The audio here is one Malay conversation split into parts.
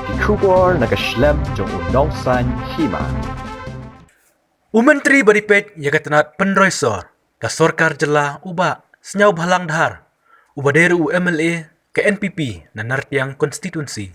Kikubor nakaslem jong unongsan Hima. Menteri Badipet yakatanat penroisor ka sorkar jela uba Sniawbhalang dhar uba deru MLA ke NPP na nartiang konstituensi.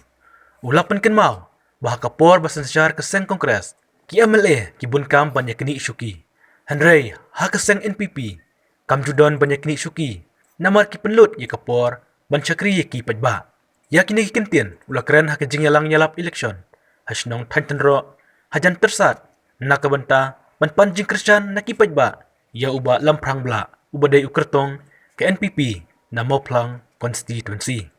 Ulapan kenmau bah kapor basan syar ke seng kongres ki MLA ki bunkam banyak ni syuki. Hanrei ha ke seng NPP kam judon banyak ni syuki. Namar ki penlut ye kapor ban syakri ye ki pajba. Ya kini kintin ula keren ha ke jingyalang nyalap election. Hasnong tantenro hajan tersat nakabanta ban panjing Krisyan nakipajba ya uba lamprang bla uba day ukertong ke NPP na Moplang konstituensi.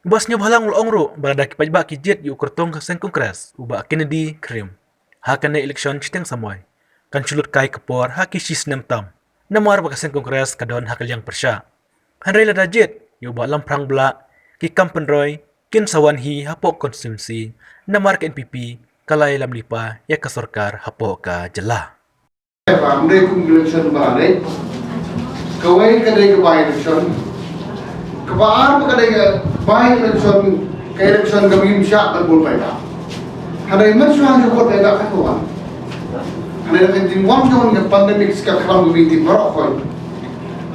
Uba Sniawbhalang ulongro berada kipajba ki Jied yu ukertong ke seng kongres uba Kennedy krim. Ha kana election chiteng samoy. Kan chulut kai kapor ha ki sis tam. Namar ba seng kongres kadon ha ke Liang Pyrshah. Hanrei Lada Jied yu uba lamprang bla ki kampenroy kin sawan hi hapok konstituensi namar ke NPP kalai lam lipa ya ka sorkar hapo ka jela. Family election balai, kawai kadai kebai election, kebar kadai kebai election, ke election kami misyak berbol pada. Hadai mensuhan jukot pada katuan. Hadai nak jingwam jauh ni pandemik sekarang kami di Morocco.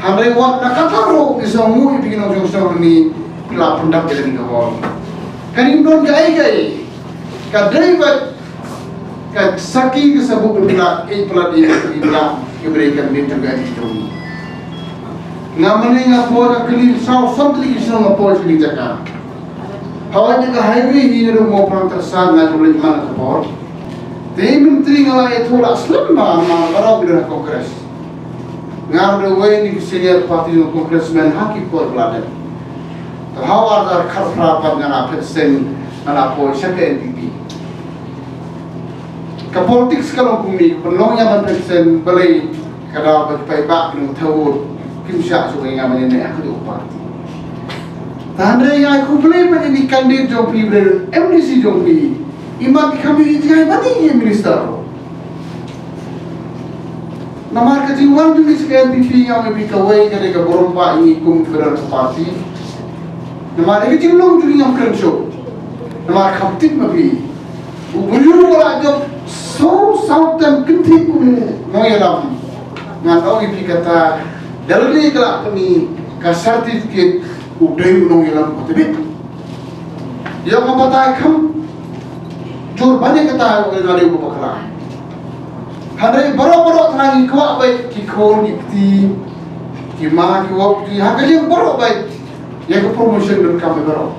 Hadai wak nak kataru isomu ipikin orang jauh ni pelak pendak jadi kawal. Kanim don gay, kadai buat saki kesebut bergerak pelat dia diberikan minta gaji itu. Ngamane ngapor kali South Central isno ngapor sini jaka. Hawa jaga highway ini rumah perang tersang ngaturin mana kapor. Tapi menteri ngalai itu lah selamba marah bila kongres. Ngambil way ni senior parti no kongresmen haki por Lada. Hawa dar karperapat ngana petsen ngana por syake NPP. Ke politik sekarang kumi penolongnya mentersen balai kada berpaiba dengan tawur kimsyak supaya ngamen ini aku diuparti. Tanda yang aku beli pada ini kandidat jompi ber MDC jompi imat kami ini bani minister. Namar kejiwan juga sekian TV yang lebih kawai ketika berumpa ini kum federal parti. Namar kejiwan juga yang keren show. Namar kaptik mabi. Ubulu wala job so sautan kinti kum noyalam ngatau ipi kata dalili kelak kami ka certificate udai noyalam kotebit yang apa kam jur banyak kata ngade ko pakala hadai baro tangi ko abai ki khol gipti ki ma ki wopti hagali baro bai ya ko promotion dan kam baro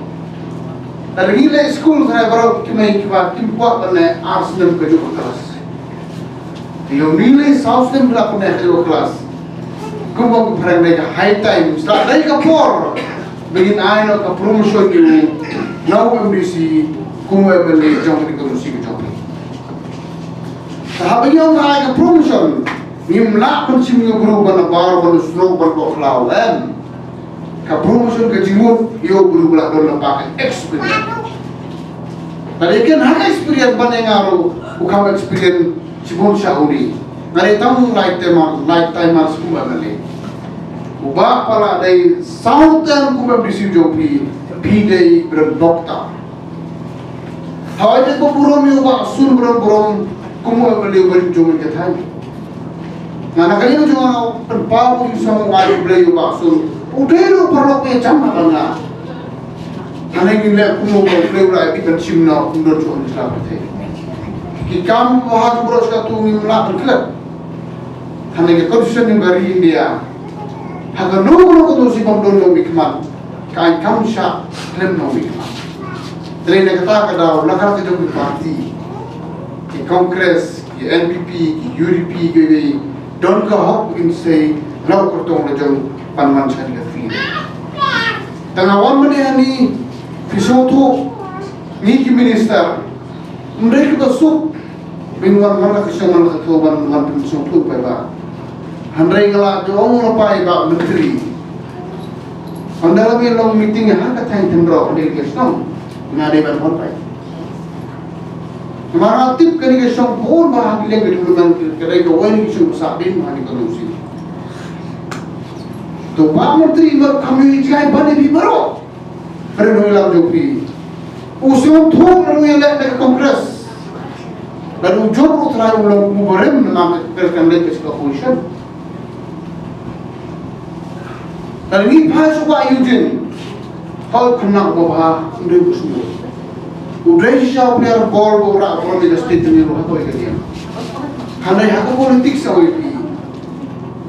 dari nilai school saya baru kemai kibat kimpuak berne arts dan kejuruteraan kelas. Yang nilai south dan belakang kejuruteraan kelas. Kumpul keperang mereka high time. Setelah dari kapor, begin ayo ke promotion ini. Now MDC kumai beli jauh dari kerusi ke jauh. Sahabat yang naik ke promotion, nimlak pensimnya berubah nabar baru stroke baru kelauan. Ka promotion ke jimut yo guru belak don pakai experience. Tadi kan hak experience banyak ngaruh, bukan experience cibun syahudi. Nari tamu lifetime mas kumba balik. Ubah pala dari southern kumba bisi jopi bidai berdokter. Hawa itu burom yo ubah sun burom kumba balik berjuang ketai. Nana kali itu cuma terpaut sama ngaji beli ubah sun. Udero perlu pecah makanya. Karena ini kuno berfleur lagi dan simna kuno jual di sana teh. Kita mahu beros katu ni melak berkelap. Karena kita konsen yang beri India. Haga nunggu kuno si pemdon yang mikmat. Kain kamu syak klaim yang mikmat. Jadi nak kata kada belakang kita berparti. Di Kongres, di NPP, di UDP, di don kahok in say lau kertong lejong panman cari ke free. Tengah mana ni pisoto ni ki minister mereka besuk bingung mana kesangan ketuan dengan pisoto pada handai ngelak jong lepai bak menteri. Anda lagi long meeting yang hak kata tendro di Shong ngade ban honpai. Kemana tip kali ke Shong pun bahagia dengan dengan kedai kawan isu sabin hari kelusi. Tu Pak Menteri kami jai bani bi baro. Perlu hilang jopi. Usul thuk lalu yang lek kongres. Lalu job utara ulang mubarim nama perkenalkan ke opposition. Dan ini bahasa suka Eugene. Kau kena bawa udah semua. Udah siapa player ball borak bola di state ni roh atau ikutnya. Karena hak politik sahaja ini.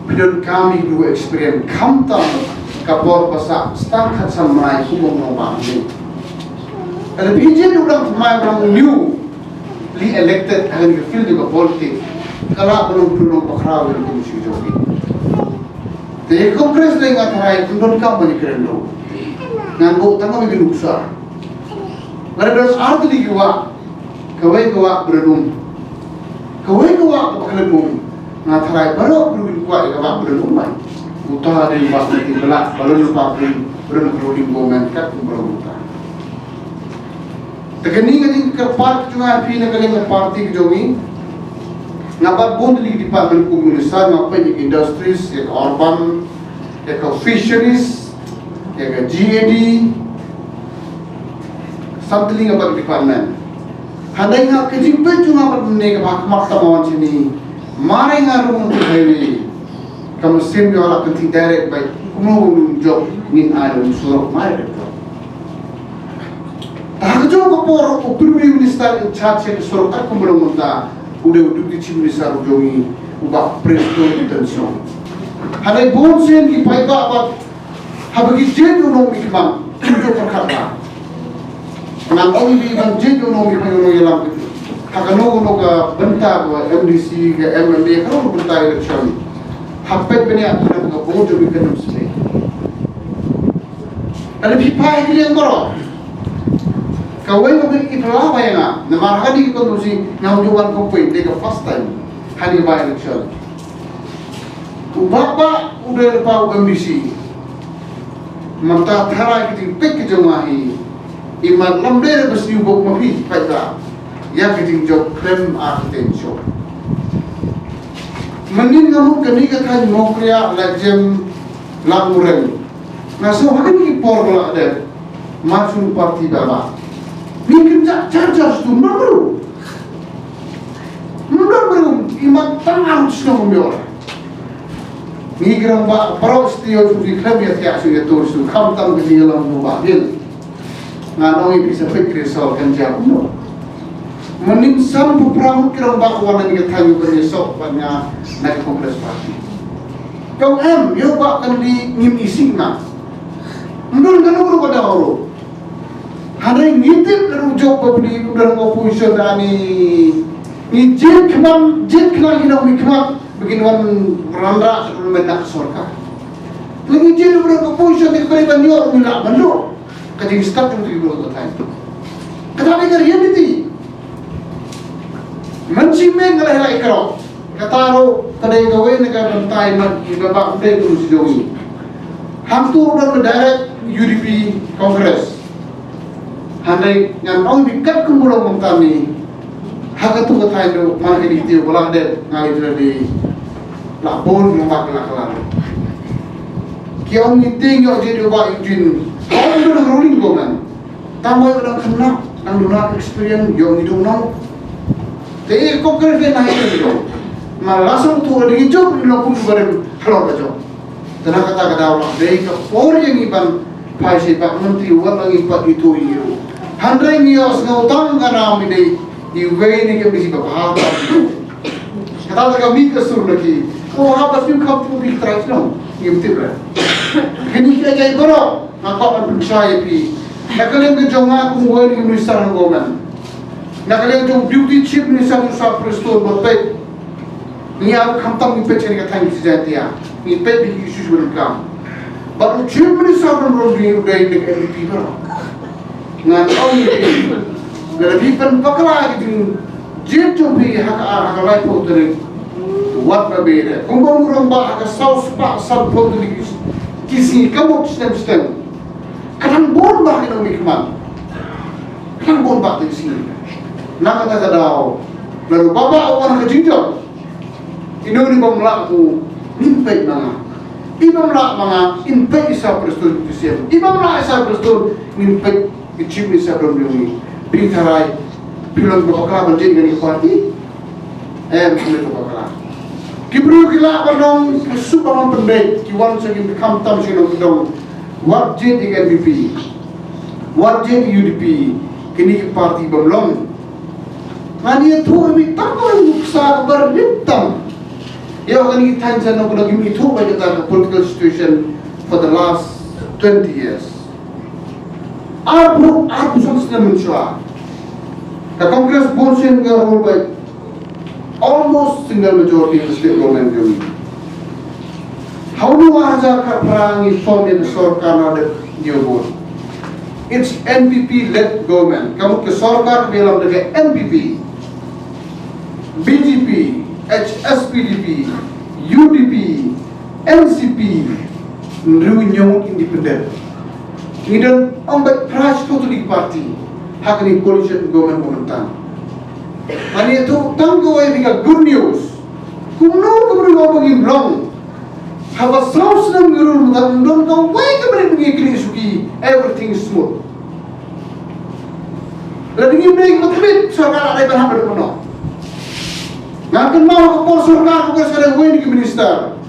Bidon kami dua experience kamtam kapor pasal start kat samai kumong nombang ni. Kalau PJ orang mai orang new li elected akan feel juga politik. Kalau belum pakrau yang komisi jogi. Jadi kongres dengan terai tunduk kampanye kerana nganggo tangga bikin usah. Lalu beras arti digawa, kawai gawa berenung, kawai gawa kepekelum, ngaterai baru beruin kuat gawa berenung mai. Utah dari bas nanti belak, balon lupa berenung keruling gomen kat berenung utah. Tekeni ngadi kerpat cuma api nak kalian parti kejomi. Ngapat bond di department komunisasi ngapai di industries, ya urban, ya fisheries, ya Jied, something about department. Handai ngap kejimpe cuma ngapat menek makta mawan sini. Mari ngarum untuk highway. Kamu sim yo ala penting direct by kumulong job nin ayo surok mari job. Tak jo kapor Prime Minister in charge ke surok at kumulong munta udah di Chief Minister jogi ubah presto intention. Handai bonsen ki paiba abat habagi Jied unong mikmam jo perkara. Nang ini kan Jied unong mikmam yalam itu. Hakano unong benta MDC ke MMA kalau benta election. Hapet bini aku nak buka bodoh bikin semua. Ada pipai Liang bro. Kawai mungkin iplah apa yang Namar hadi kita mesti ngajukan komplain deka first time hari by election. Ubapa udah lepas ambisi. Mata thara kita pek jemahi. Iman lamber bersih buk mafi pada. Ya kita job krem attention. Mending kamu kenika kan nokria lajem lamuren. Naso hakan ki por la ada. Masuk parti bala. Mungkin charger tu baru. Baru imat tangan semua mior. Ni geram ba pro stio tu di klub ya tiap sudah tu kam tam ke dalam rumah bil. Nganoi bisa fikir soal kan jawab no. Mending sampu perang kira bakwan yang kita tahu beresok banyak naik kongres parti. Kau yo bakkan di ngimisi na. Mendul kan orang pada orang. Hari ngitir terus jawab beli udah opposition ani. Ni Jied kemam kita mikmat begini wan beranda sebelum mendak sorka. Lagi Jied udah opposition di kali banyak milah bandu. Kadang start untuk ibu kota itu. Kata mereka reality. Mencimeng ngelai kerok. Kataro kadai gawe negara bentai mat ibabak udah dulu sejauh. Hampir udah mendarat UDP Kongres. Handai yang orang dekat kumpulan kami. Hak itu kata itu mana ini dia bola ada ngali dari lapor nombak lakukan. Kiau meeting yo jadi ubah izin. Kau udah rolling goman. Tamu udah kenal, ang lunak experience yo hidup nau. Jadi kongres dia naik itu. Malasung tu ada hijau di lokal barang halal aja. Tanah kata orang mereka orang yang iban paisi pak menteri orang iban itu iyo. Handai nios ngautang kana mini iwe ni kami si bapak. Kata kami kesur lagi. Oh apa sih kau tu bicara itu? Ini betul. Kini kita jadi bro. Nakap Pyrshah pi. Nakalian ke jonga kumpulan ni minister ngoman. Nakalian jong duty chief minister Nusa Presto berbaik. Ni aku kamtam ni pecah ni kata ni sejati ya. Ni pecah ni isu berkam. Baru chief minister berunding udah ini MVP bro. Ngan tahu ni. Lebih pen pakla gitu. Jied jombi hak lain pun tu wat berbeda. Kumpul orang bah hak south pak south pun tu kisi kamu sistem. Kadang bon bah kita mikmat. Kadang bon bah di sini. Nak kata kadau. Lalu bapa orang kejinjau. Ini ni pemelaku impek mana? Ibu melak mana impek isa prestur disiap. Ibu melak isa prestur impek Chief Minister belum diungi. Pintarai, bilang berbakar menjadi dengan parti. Boleh berbakar. Kibru kila bandong subang pendek. Kiwan segi become tam segi dong. What Jied NPP, what Jied UDP, kini parti belum. Mani itu kami takkan buksa berhitam. Ya kini kita jangan nak lagi itu bagi kita political situation for the last 20 years. Arbu sudah muncul. The Congress bonsin ke role by almost single majority of the state government. How do aja perangi form in Sorkar ada new board? It's NPP led government. Kamu ke Sorkar bilang dengan NPP, BJP, HSPDP, UDP, NCP, Reunion Independent. Kemudian ambil crash totally party. Hak ni coalition government momentan. Ani itu tangguh ayat good news. Kumno kemudian ngomongin wrong. Have a source ng guru dan don't go way kemudian begini suki everything smooth. Lalu ini mereka betul Sorkar ada berhambat penuh. Ngakan mau kapal Sorkar kau sekarang way di minister.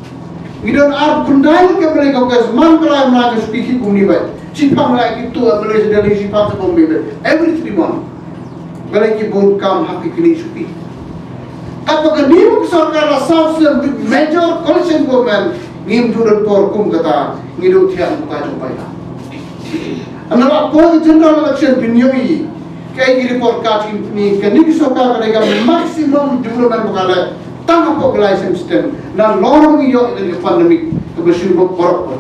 Ngidon ar kundai ke mereka kau man kalau mereka suki kumni baik. Cipang lagi itu Malaysia dari cipang sepombe every 3 months. Mereka pun kam hak kini suki. Apakah ni Sorkar rasa major coalition government ngim turun porkum kata ngidu tiang kita jumpai dah. Analah poin general election binyoi kaya report kat ni kini Sorkar mereka maksimum development berkala tanpa population system na lorong iyo dari pandemik kebersihan berkorok.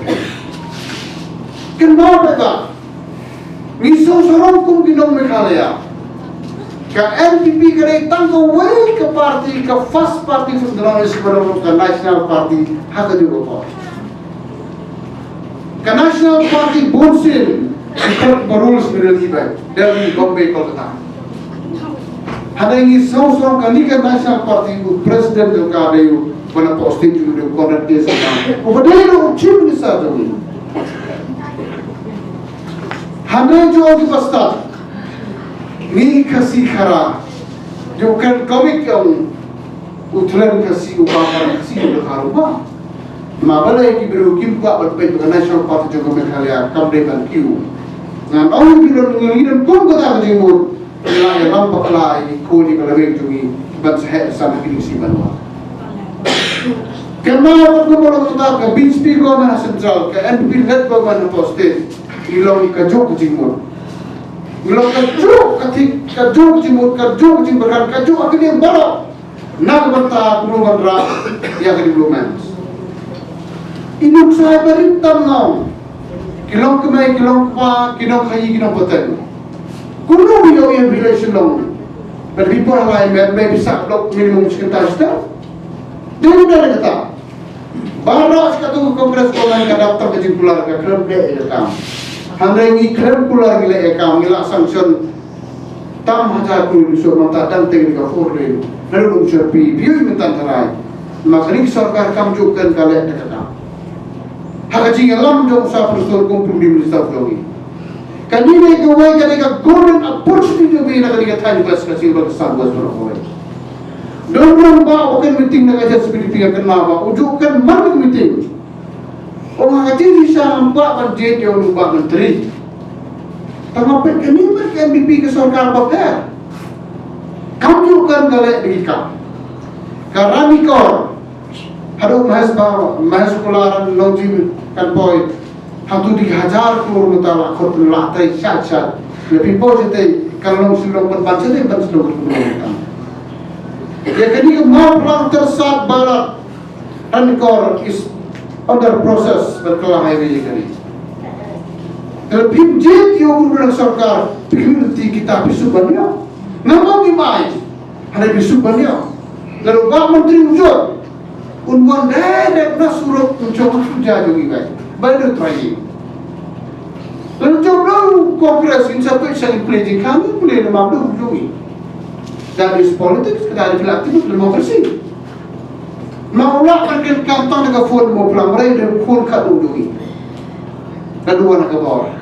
Kenapa tak? Miso sorong kum ginong Meghalaya. Ka NPP kare tanggo way ke parti ke first party federal sebelum ke national party hak juga kok. Ka national party bonsin ikut rules berlibat dari Bombay Kolkata. Ada ini sorong kali ke national party u presiden do ka deyu wana posting juga do korat desa. Ubadelo chief minister do. Hande jo di pasta ni kasi khara jo kan komik yang utlan kasi upakar kasi do kharuba mabala ki biro kim ka berpe dengan national party jo Meghalaya kamde kan kiu ngan au biro ngidan kom kota ka jimur la ya ram pakla i koni ka lawek jungi ban sehat sana kini si banwa kenapa ko mo kota ka BJP government central ka NPP led government poste ilong kajuk jimur ilong kajuk katik kajuk jimur kajuk jimberan kajuk akhirnya balok nak berta penuhan rak yang kediplomat inuk saya berintam nau kilong kemai kilong pa kilong kayi kilong poten kuno yo yang relation long tapi por lain may bisa blok minimum sekitar sta dia udah kata baros katu kongres kolan ka daftar kesimpulan ka klub de eta Handa ini keren pula gila ekam gila sanction tam hajar pun so mata dan teknik forle lalu mencerpi biu minta cerai maka ni Sorkar kam jukkan kalian kata hakaji ngalam jom sa persol kumpul di minister jogi kanine ko way kanika golden opportunity jogi na kanika time class kasi bag sa buas pro ko don ba oken meeting na kaja seperti pinga kenapa ujukan market meeting orang hati bisa nampak banjir dia lupa menteri. Tapi kami berkan NPP ke Sorkar bakar. Kamu kan galak diikam. Karami kor. Hadu mahas sekolahan logim kan boy. Hatu 3,000 crore mutala khot latai sat. Lebih positif kalau silong berbaca deh ban silong berbaca. Ya kini mau pelang tersat barat. Ankor is under process berkelah highway kali. Tapi Jied yang berulang Sorkar prioriti kita bisubannya. Nama gimai? Ada bisubannya. Lalu Pak Menteri wujud. Unwan dah suruh mencoba kerja juga guys. Baru try. Lalu coba kongres ini satu yang pledging kami boleh nama dulu ujungi. Dari politik kita ada aktif demokrasi. Maulah pergi kantor dengan phone mau pulang mereka dengan phone kat ujungi. Kedua nak ke bawah.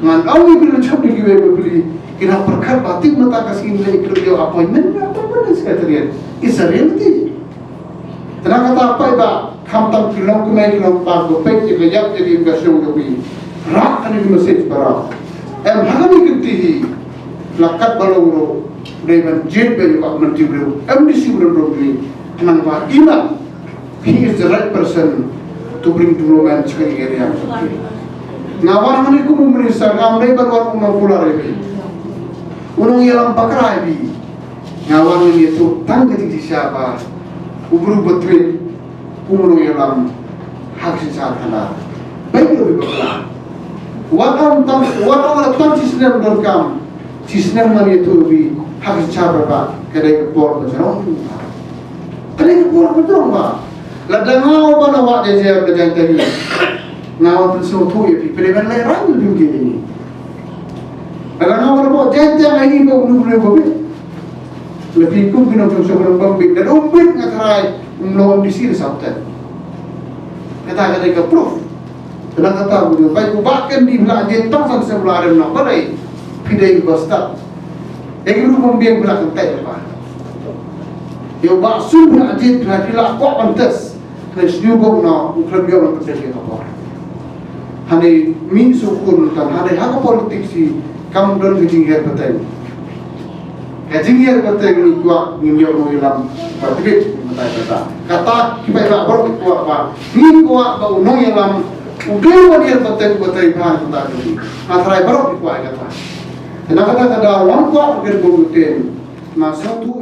ngan awi bila chop di giwe beli kira perkar batik mata kasih nilai kerja appointment apa mana sekretariat is a reality. Tenang kata apa iba kamtam kilang kumai kilang pak gopek jadi jadi investigasi gobi rak kan ini message barang hagani kerti lakat balong Dewan Jied bagi Pak Menteri beliau MDC beliau tenang Pak Hima, he is the right person to bring development sekali area. Ngawar hani ku memerintah ngamai baru umang pular ini, unang yalang pakar ini, ngawar ini itu tangga di siapa, ubru betul, unang yalang hak sisa tanah, baik lebih berkelah. Wakam tam cisnem dorkam, cisnem mani itu lebih hak sisa berapa, kedai kepor bercerong, kedai kepor bercerong pak. Ladang ngau pada wak dia berjalan tadi, ngau pensiun tu ya, pilih leran lebih begini. Ladang ngau pada wak jangan ini kau belum boleh. Lebih kum kena pensiun berbambik dan umpit ngatarai melawan di sini sabtan. Kata kedai keproof. Tenang kata begitu, baik bahkan di belakang tangsan sebelah ada nak berai, pidai bastat. Yang itu membiang belakang tay apa? Yang baksul belakang Jied berarti lah kok pantas. Kerana Sniawbhalang na uklan biar orang terjadi apa? Hani min sukun tan, hani hak politik si kamu dan kejingir betul. Kejingir betul ni kuat ni biar orang hilang bertibet betul. Kata kita irak baru kuat apa? Ni kuat bau nong hilang. Udah wanita betul bahan betul ni. Materai baru kuat kata. Kenapa kata dah orang kuat berkerutin? Masa tu